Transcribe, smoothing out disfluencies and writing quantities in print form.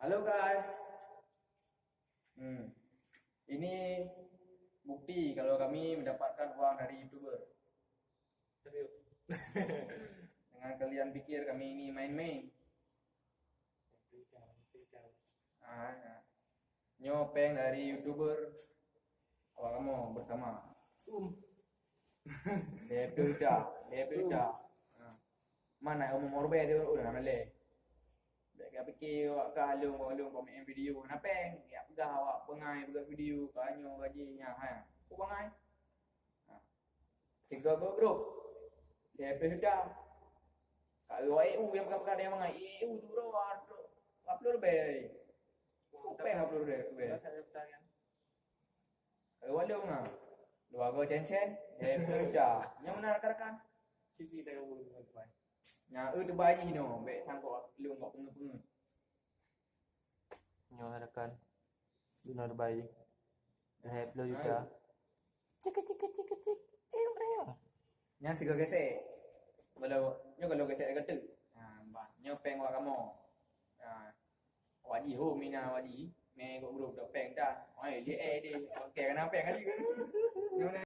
Halo guys. Ini bukti kalau kami mendapatkan uang dari YouTuber. Serius. Dengan kalian pikir kami ini main-main. Nyopeng dari YouTuber. Awak kamu bersama. DP udah. Mana kamu mau rubah dia udah nama le. Dekat fikir awak kalung kau main video napeng. Ya pegah awak pengai pegah video kanyo gajinya ha. Ku pengai. Tiga grup. DP udah. Kalau EU yang pegang dia mengai EU tu upload be. Upeng upload be. Kalau walung ah. Dua go cen-cen, DP udah. Yang benar rekan-rekan. Cici dah ulu depan. Nya tu bayi no, be sangkok lu ngok pengen-pengen. Nyo harakan. Dunar bayi. Dah upload juga. Cik. Breo. Nya tiga gesek. Kalau gesek kata. Nya peng wa kamu. Waji ho mina waji. Me go grup dak peng dah. Ai dia dia. Okey kenapa peng tadi?